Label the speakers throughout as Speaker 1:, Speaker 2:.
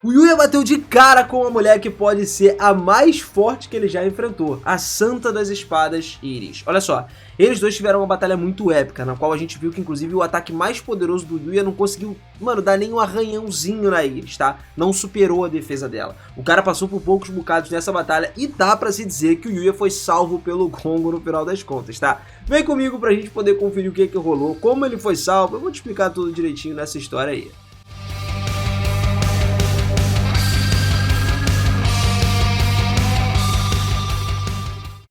Speaker 1: O Yuya bateu de cara com uma mulher que pode ser a mais forte que ele já enfrentou, a Santa das Espadas, Iris. Olha só, eles dois tiveram uma batalha muito épica, na qual a gente viu que inclusive o ataque mais poderoso do Yuya não conseguiu, mano, dar nem um arranhãozinho na Iris, tá? Não superou a defesa dela. O cara passou por poucos bocados nessa batalha e dá pra se dizer que o Yuya foi salvo pelo Gongo no final das contas, tá? Vem comigo pra gente poder conferir o que rolou, como ele foi salvo, eu vou te explicar tudo direitinho nessa história aí.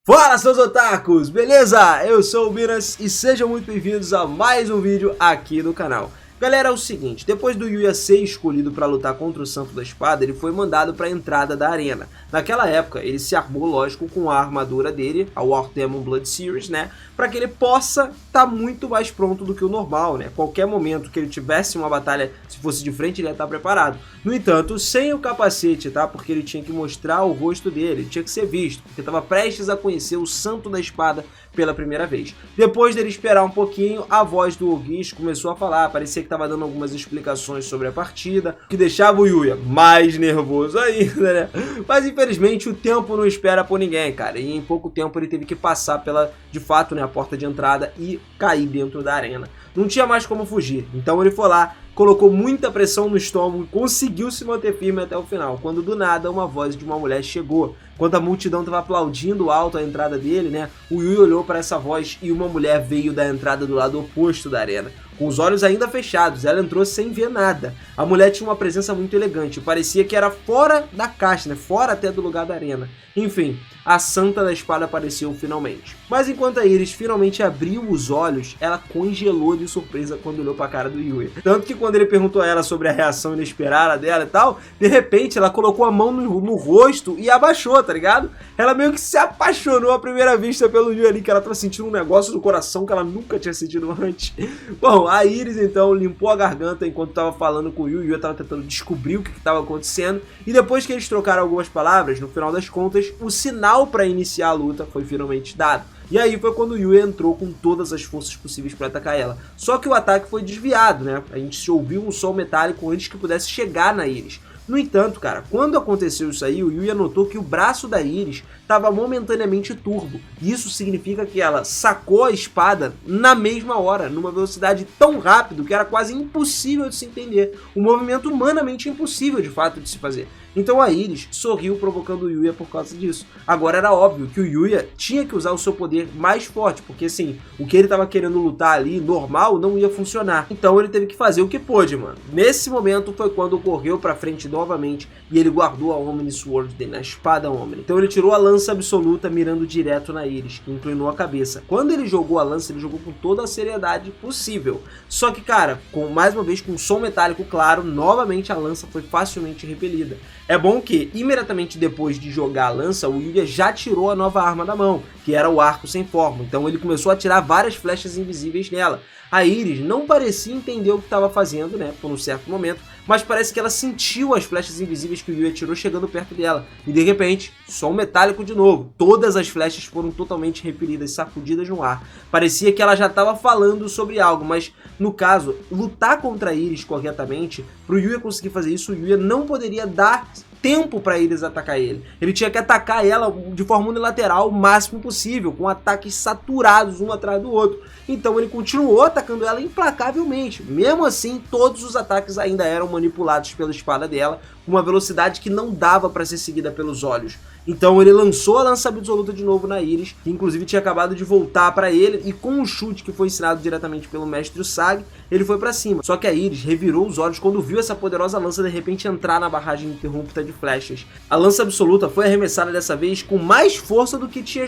Speaker 1: Fala, seus otakus! Beleza? Eu sou o Minas e sejam muito bem-vindos a mais um vídeo aqui do canal. Galera, é o seguinte, depois do Yuya ser escolhido para lutar contra o Santo da Espada, ele foi mandado para a entrada da arena. Naquela época, ele se armou, lógico, com a armadura dele, a War Demon Blood Series, né? Para que ele possa estar muito mais pronto do que o normal, né? Qualquer momento que ele tivesse uma batalha, se fosse de frente, ele ia estar preparado. No entanto, sem o capacete, tá? Porque ele tinha que mostrar o rosto dele, ele tinha que ser visto, porque estava prestes a conhecer o Santo da Espada pela primeira vez. Depois dele esperar um pouquinho, a voz do Ogish começou a falar, parecia que estava dando algumas explicações sobre a partida, que deixava o Yuya mais nervoso ainda, né? Mas infelizmente o tempo não espera por ninguém, cara, e em pouco tempo ele teve que passar pela, de fato, né, a porta de entrada e cair dentro da arena. Não tinha mais como fugir, então ele foi lá, colocou muita pressão no estômago e conseguiu se manter firme até o final, quando do nada uma voz de uma mulher chegou. Quando a multidão estava aplaudindo alto a entrada dele, né, o Yuya olhou para essa voz e uma mulher veio da entrada do lado oposto da arena. Com os olhos ainda fechados, ela entrou sem ver nada. A mulher tinha uma presença muito elegante, parecia que era fora da caixa, né? Fora até do lugar da arena. Enfim, a Santa da Espada apareceu finalmente. Mas enquanto a Iris finalmente abriu os olhos, ela congelou de surpresa quando olhou para a cara do Yuya. Tanto que quando ele perguntou a ela sobre a reação inesperada dela e tal, de repente ela colocou a mão no rosto e abaixou, tá ligado? Ela meio que se apaixonou à primeira vista pelo Yuya ali, que ela tava sentindo um negócio no coração que ela nunca tinha sentido antes. Bom, a Iris então limpou a garganta enquanto estava falando com o Yuya. O Yuya estava tentando descobrir o que estava acontecendo. E depois que eles trocaram algumas palavras, no final das contas, o sinal para iniciar a luta foi finalmente dado. E aí foi quando o Yuya entrou com todas as forças possíveis para atacar ela. Só que o ataque foi desviado, né? A gente ouviu um som metálico antes que pudesse chegar na Iris. No entanto, cara, quando aconteceu isso aí, o Yuya notou que o braço da Iris estava momentaneamente turbo. Isso significa que ela sacou a espada na mesma hora, numa velocidade tão rápido que era quase impossível de se entender. Um movimento humanamente impossível, de fato, de se fazer. Então a Iris sorriu, provocando o Yuya por causa disso. Agora era óbvio que o Yuya tinha que usar o seu poder mais forte, porque assim, o que ele estava querendo lutar ali, normal, não ia funcionar. Então ele teve que fazer o que pôde, mano. Nesse momento foi quando correu pra frente novamente e ele guardou a Omni Sword dele, a espada Omni. Então ele tirou a lança absoluta mirando direto na Iris, que inclinou a cabeça. Quando ele jogou a lança, ele jogou com toda a seriedade possível. Só que, cara, mais uma vez com um som metálico claro, novamente a lança foi facilmente repelida. É bom que, imediatamente depois de jogar a lança, o Yuya já tirou a nova arma da mão, que era o arco sem forma. Então ele começou a atirar várias flechas invisíveis nela. A Iris não parecia entender o que estava fazendo, né, por um certo momento, mas parece que ela sentiu as flechas invisíveis que o Yuya tirou chegando perto dela. E de repente, som metálico de novo. Todas as flechas foram totalmente repelidas, sacudidas no ar. Parecia que ela já estava falando sobre algo, mas no caso, lutar contra a Iris corretamente, para o Yuya conseguir fazer isso, o Yuya não poderia dar tempo para eles atacar ele. Ele tinha que atacar ela de forma unilateral o máximo possível, com ataques saturados um atrás do outro. Então ele continuou atacando ela implacavelmente. Mesmo assim, todos os ataques ainda eram manipulados pela espada dela, com uma velocidade que não dava para ser seguida pelos olhos. Então ele lançou a lança absoluta de novo na Iris, que inclusive tinha acabado de voltar para ele, e com um chute que foi ensinado diretamente pelo mestre Usagi, ele foi para cima. Só que a Iris revirou os olhos quando viu essa poderosa lança de repente entrar na barragem interrupta de flechas. A lança absoluta foi arremessada dessa vez com mais força do que tinha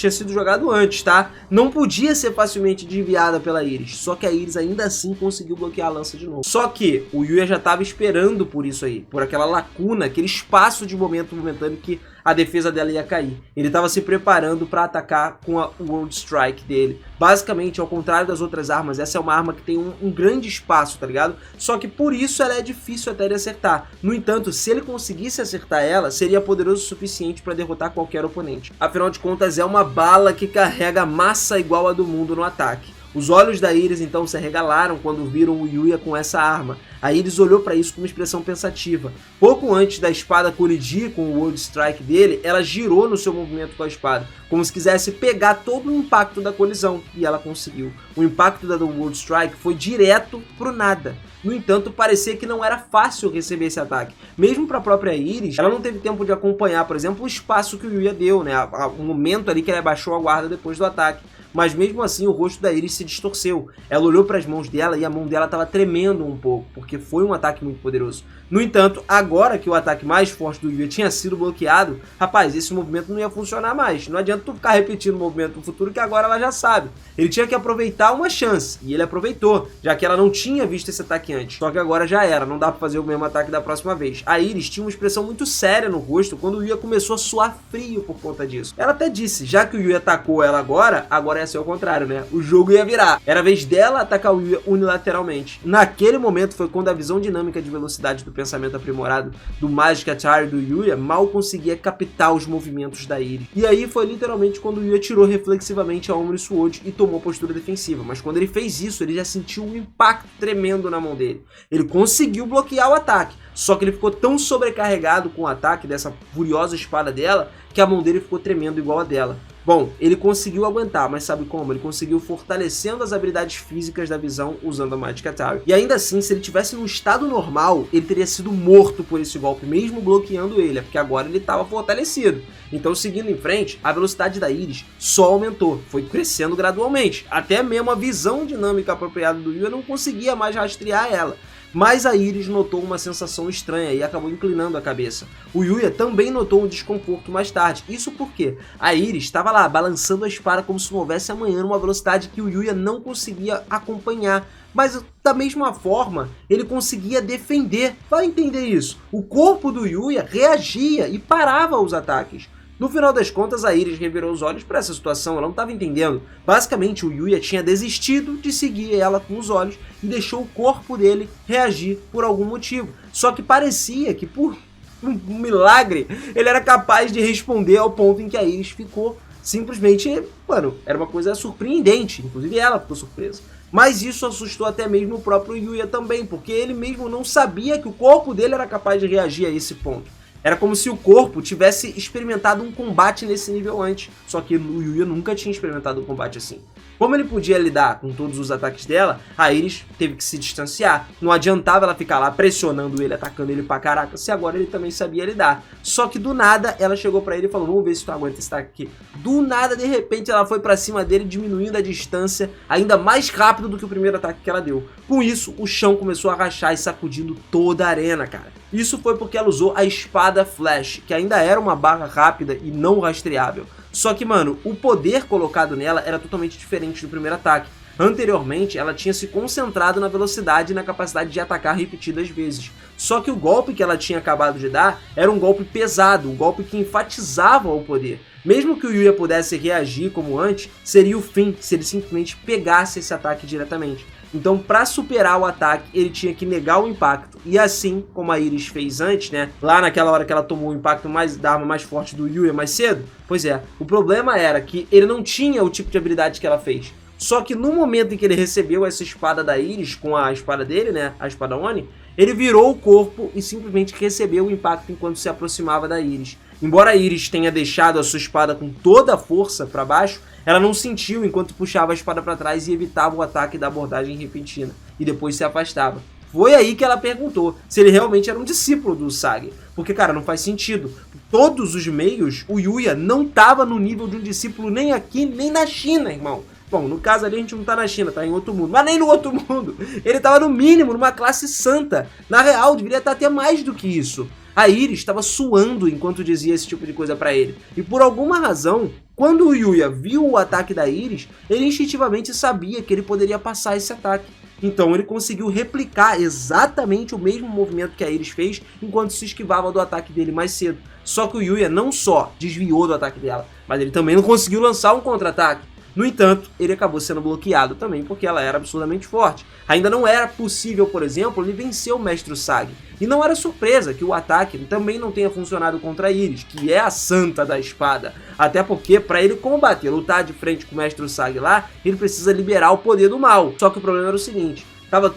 Speaker 1: sido jogado antes, tá? Não podia ser facilmente desviada pela Iris, só que a Iris ainda assim conseguiu bloquear a lança de novo. Só que o Yuya já estava esperando por isso aí, por aquela lacuna, aquele espaço de momento momentâneo que a defesa dela ia cair. Ele estava se preparando para atacar com a World Strike dele. Basicamente, ao contrário das outras armas, essa é uma arma que tem um grande espaço, tá ligado? Só que por isso ela é difícil até de acertar. No entanto, se ele conseguisse acertar ela, seria poderoso o suficiente para derrotar qualquer oponente. Afinal de contas, é uma bala que carrega massa igual a do mundo no ataque. Os olhos da Iris então se arregalaram quando viram o Yuya com essa arma. A Iris olhou para isso com uma expressão pensativa. Pouco antes da espada colidir com o World Strike dele, ela girou no seu movimento com a espada, como se quisesse pegar todo o impacto da colisão, e ela conseguiu. O impacto da World Strike foi direto pro nada. No entanto, parecia que não era fácil receber esse ataque. Mesmo para a própria Iris, ela não teve tempo de acompanhar, por exemplo, o espaço que o Yuya deu, né? O momento ali que ela abaixou a guarda depois do ataque. Mas mesmo assim o rosto da Iris se distorceu. Ela olhou para as mãos dela e a mão dela estava tremendo um pouco, porque foi um ataque muito poderoso. No entanto, agora que o ataque mais forte do Yuya tinha sido bloqueado, rapaz, esse movimento não ia funcionar mais. Não adianta tu ficar repetindo o movimento no futuro, que agora ela já sabe. Ele tinha que aproveitar uma chance, e ele aproveitou, já que ela não tinha visto esse ataque antes. Só que agora já era, não dá pra fazer o mesmo ataque da próxima vez. A Iris tinha uma expressão muito séria no rosto quando o Yuya começou a suar frio por conta disso. Ela até disse, já que o Yuya atacou ela agora ia ser o contrário, né? O jogo ia virar. Era a vez dela atacar o Yuya unilateralmente. Naquele momento foi quando a visão dinâmica de velocidade do pensamento aprimorado do Magic Atari do Yuya mal conseguia captar os movimentos da Iris. E aí foi literalmente quando o Yuya tirou reflexivamente a Omni Sword e tomou postura defensiva. Mas quando ele fez isso, ele já sentiu um impacto tremendo na mão dele. Ele conseguiu bloquear o ataque, só que ele ficou tão sobrecarregado com o ataque dessa furiosa espada dela que a mão dele ficou tremendo igual a dela. Bom, ele conseguiu aguentar, mas sabe como? Ele conseguiu fortalecendo as habilidades físicas da visão usando a Magic Atari. E ainda assim, se ele tivesse num estado normal, ele teria sido morto por esse golpe, mesmo bloqueando ele, porque agora ele estava fortalecido. Então, seguindo em frente, a velocidade da Iris só aumentou, foi crescendo gradualmente. Até mesmo a visão dinâmica apropriada do Yuya não conseguia mais rastrear ela. Mas a Iris notou uma sensação estranha e acabou inclinando a cabeça. O Yuya também notou um desconforto mais tarde. Isso porque a Iris estava lá balançando a espada como se não houvesse amanhã numa velocidade que o Yuya não conseguia acompanhar. Mas da mesma forma, ele conseguia defender. Vai entender isso? O corpo do Yuya reagia e parava os ataques. No final das contas, a Iris revirou os olhos para essa situação, ela não estava entendendo. Basicamente, o Yuya tinha desistido de seguir ela com os olhos e deixou o corpo dele reagir por algum motivo. Só que parecia que, por um milagre, ele era capaz de responder ao ponto em que a Iris ficou simplesmente, mano, era uma coisa surpreendente, inclusive ela ficou surpresa. Mas isso assustou até mesmo o próprio Yuya também, porque ele mesmo não sabia que o corpo dele era capaz de reagir a esse ponto. Era como se o corpo tivesse experimentado um combate nesse nível antes, só que o Yuya nunca tinha experimentado um combate assim. Como ele podia lidar com todos os ataques dela, a Iris teve que se distanciar. Não adiantava ela ficar lá pressionando ele, atacando ele pra caraca, se agora ele também sabia lidar. Só que do nada, ela chegou pra ele e falou, vamos ver se tu aguenta esse ataque aqui. Do nada, de repente, ela foi pra cima dele, diminuindo a distância ainda mais rápido do que o primeiro ataque que ela deu. Com isso, o chão começou a rachar e sacudindo toda a arena, cara. Isso foi porque ela usou a espada Flash, que ainda era uma barra rápida e não rastreável. Só que, mano, o poder colocado nela era totalmente diferente do primeiro ataque. Anteriormente, ela tinha se concentrado na velocidade e na capacidade de atacar repetidas vezes. Só que o golpe que ela tinha acabado de dar era um golpe pesado, um golpe que enfatizava o poder. Mesmo que o Yuya pudesse reagir como antes, seria o fim se ele simplesmente pegasse esse ataque diretamente. Então, para superar o ataque, ele tinha que negar o impacto. E assim como a Iris fez antes, né? Lá naquela hora que ela tomou o impacto da arma mais forte do Yuya mais cedo. Pois é, o problema era que ele não tinha o tipo de habilidade que ela fez. Só que no momento em que ele recebeu essa espada da Iris com a espada dele, né? A espada Oni, ele virou o corpo e simplesmente recebeu o impacto enquanto se aproximava da Iris. Embora a Iris tenha deixado a sua espada com toda a força para baixo, ela não sentiu enquanto puxava a espada para trás e evitava o ataque da abordagem repentina, e depois se afastava. Foi aí que ela perguntou se ele realmente era um discípulo do Usagi, porque, cara, não faz sentido. Todos os meios, o Yuya não estava no nível de um discípulo nem aqui, nem na China, irmão. Bom, no caso ali a gente não tá na China, tá em outro mundo, mas nem no outro mundo. Ele tava no mínimo numa classe santa. Na real, deveria estar até mais do que isso. A Iris estava suando enquanto dizia esse tipo de coisa pra ele. E por alguma razão, quando o Yuya viu o ataque da Iris, ele instintivamente sabia que ele poderia passar esse ataque. Então ele conseguiu replicar exatamente o mesmo movimento que a Iris fez enquanto se esquivava do ataque dele mais cedo. Só que o Yuya não só desviou do ataque dela, mas ele também não conseguiu lançar um contra-ataque. No entanto, ele acabou sendo bloqueado também porque ela era absurdamente forte. Ainda não era possível, por exemplo, ele vencer o Mestre Usagi. E não era surpresa que o ataque também não tenha funcionado contra a Iris, que é a santa da espada. Até porque, para ele combater, lutar de frente com o Mestre Usagi lá, ele precisa liberar o poder do mal. Só que o problema era o seguinte,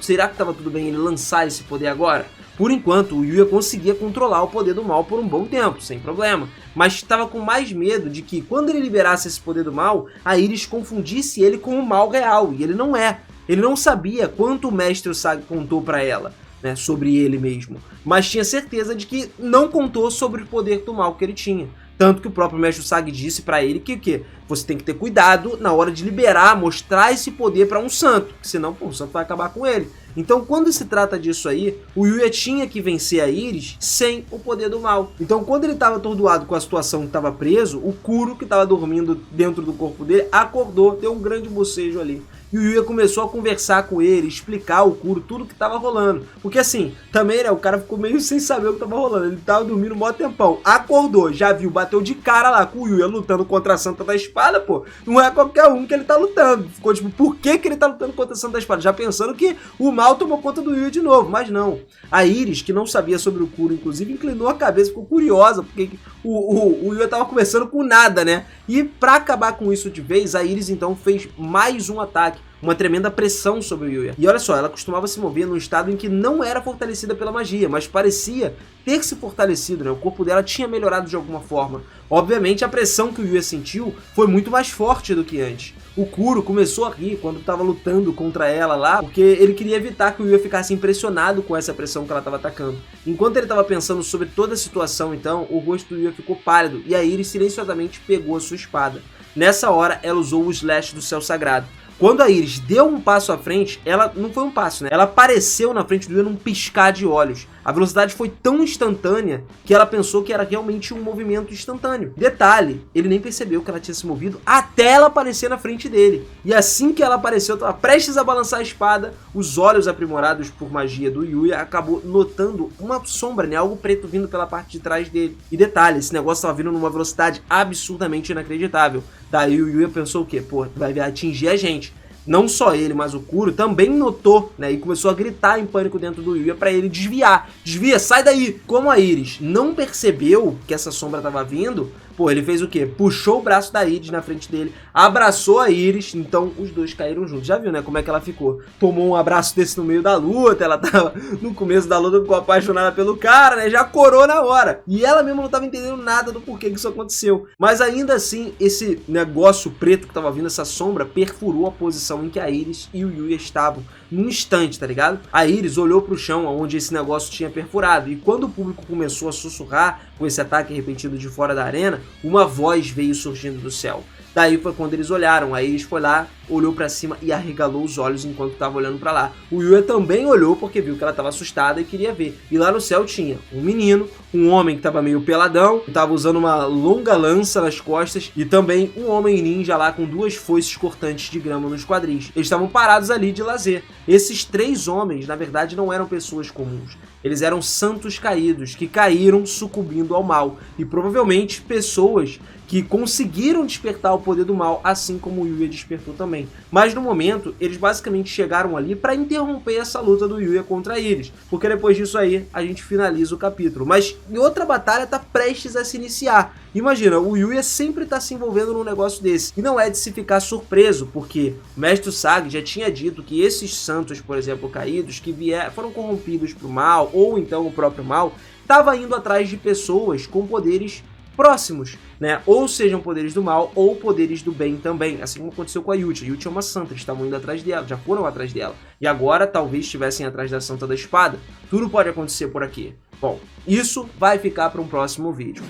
Speaker 1: será que estava tudo bem ele lançar esse poder agora? Por enquanto, o Yuya conseguia controlar o poder do mal por um bom tempo, sem problema. Mas estava com mais medo de que, quando ele liberasse esse poder do mal, a Iris confundisse ele com o mal real, e ele não é. Ele não sabia quanto o Mestre Usagi contou para ela, né, sobre ele mesmo, mas tinha certeza de que não contou sobre o poder do mal que ele tinha. Tanto que o próprio Mestre Usagi disse pra ele que você tem que ter cuidado na hora de liberar, mostrar esse poder pra um santo, senão pô, o santo vai acabar com ele. Então quando se trata disso aí, o Yuya tinha que vencer a Iris sem o poder do mal. Então quando ele estava atordoado com a situação que estava preso, o Kuro, que estava dormindo dentro do corpo dele, acordou, deu um grande bocejo ali. E o Yuya começou a conversar com ele, explicar ao Kuro tudo o que estava rolando. Porque assim, também, né, o cara ficou meio sem saber o que estava rolando. Ele estava dormindo um mó tempão. Acordou, já viu, bateu de cara lá com o Yuya lutando contra a Santa da Espada, pô. Não é qualquer um que ele tá lutando. Ficou tipo, por que ele tá lutando contra a Santa da Espada? Já pensando que o mal tomou conta do Yuya de novo. Mas não. A Iris, que não sabia sobre o Kuro, inclusive, inclinou a cabeça, ficou curiosa, porque o Yuya tava conversando com nada, né? E pra acabar com isso de vez, a Iris então fez mais um ataque. Uma tremenda pressão sobre o Yuya. E olha só, ela costumava se mover num estado em que não era fortalecida pela magia, mas parecia ter se fortalecido, né? O corpo dela tinha melhorado de alguma forma. Obviamente, a pressão que o Yuya sentiu foi muito mais forte do que antes. O Kuro começou a rir quando estava lutando contra ela lá, porque ele queria evitar que o Yuya ficasse impressionado com essa pressão que ela estava atacando. Enquanto ele estava pensando sobre toda a situação, então, o rosto do Yuya ficou pálido e a Iris silenciosamente pegou a sua espada. Nessa hora, ela usou o Slash do Céu Sagrado. Quando a Iris deu um passo à frente, ela não foi um passo, né? Ela apareceu na frente do Yuya num piscar de olhos. A velocidade foi tão instantânea que ela pensou que era realmente um movimento instantâneo. Detalhe, ele nem percebeu que ela tinha se movido até ela aparecer na frente dele. E assim que ela apareceu, estava prestes a balançar a espada, os olhos aprimorados por magia do Yuya acabou notando uma sombra, né? Algo preto vindo pela parte de trás dele. E detalhe, esse negócio estava vindo numa velocidade absurdamente inacreditável. Daí o Yuya pensou o quê? Pô, vai atingir a gente. Não só ele, mas o Kuro também notou, né, e começou a gritar em pânico dentro do Yuya para ele desviar. Desvia, sai daí! Como a Iris não percebeu que essa sombra estava vindo, pô, ele fez o quê? Puxou o braço da Iris na frente dele, abraçou a Iris, então os dois caíram juntos. Já viu, né, como é que ela ficou? Tomou um abraço desse no meio da luta, ela tava no começo da luta, ficou apaixonada pelo cara, né, já corou na hora. E ela mesma não tava entendendo nada do porquê que isso aconteceu. Mas ainda assim, esse negócio preto que tava vindo, essa sombra, perfurou a posição em que a Iris e o Yuya estavam. Num instante, tá ligado? A Iris olhou pro chão onde esse negócio tinha perfurado, e quando o público começou a sussurrar com esse ataque repentino de fora da arena, uma voz veio surgindo do céu. Daí foi quando eles olharam, a Iris foi lá, olhou pra cima e arregalou os olhos enquanto tava olhando pra lá. O Yuya também olhou porque viu que ela tava assustada e queria ver. E lá no céu tinha um menino, um homem que tava meio peladão, que tava usando uma longa lança nas costas, e também um homem ninja lá com duas foices cortantes de grama nos quadris. Eles estavam parados ali de lazer. Esses três homens, na verdade, não eram pessoas comuns. Eles eram santos caídos, que caíram sucumbindo ao mal. E provavelmente pessoas que conseguiram despertar o poder do mal, assim como o Yuya despertou também. Mas no momento, eles basicamente chegaram ali para interromper essa luta do Yuya contra a Iris, porque depois disso aí, a gente finaliza o capítulo. Mas outra batalha está prestes a se iniciar. Imagina, o Yuya sempre está se envolvendo num negócio desse. E não é de se ficar surpreso, porque o Mestre Usagi já tinha dito que esses santos, por exemplo, caídos, que foram corrompidos pro mal, ou então o próprio mal, estava indo atrás de pessoas com poderes próximos, né? Ou sejam poderes do mal ou poderes do bem também, assim como aconteceu com a Yuchi. A Yuchi é uma santa, eles estavam indo atrás dela, já foram atrás dela, e agora talvez estivessem atrás da Santa da Espada. Tudo pode acontecer por aqui. Bom, isso vai ficar para um próximo vídeo.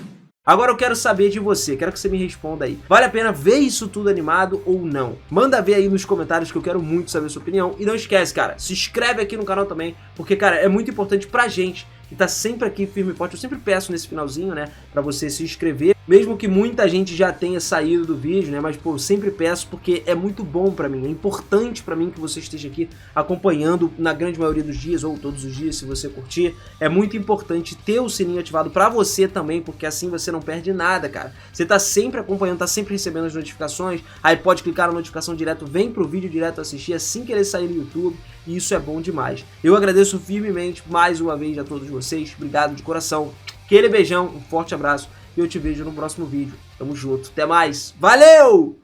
Speaker 1: Agora eu quero saber de você, quero que você me responda aí. Vale a pena ver isso tudo animado ou não? Manda ver aí nos comentários que eu quero muito saber a sua opinião. E não esquece, cara, se inscreve aqui no canal também, porque, cara, é muito importante pra gente que tá sempre aqui firme e forte. Eu sempre peço nesse finalzinho, né, pra você se inscrever. mesmo que muita gente já tenha saído do vídeo, né, mas pô, eu sempre peço porque é muito bom pra mim, é importante pra mim que você esteja aqui acompanhando na grande maioria dos dias, ou todos os dias se você curtir. É muito importante ter o sininho ativado pra você também, porque assim você não perde nada, cara. Você tá sempre acompanhando, tá sempre recebendo as notificações, aí pode clicar na notificação direto, vem pro vídeo direto assistir assim que ele sair no YouTube, e isso é bom demais. Eu agradeço firmemente mais uma vez a todos vocês, obrigado de coração, aquele beijão, um forte abraço, e eu te vejo no próximo vídeo. Tamo junto, até mais, valeu!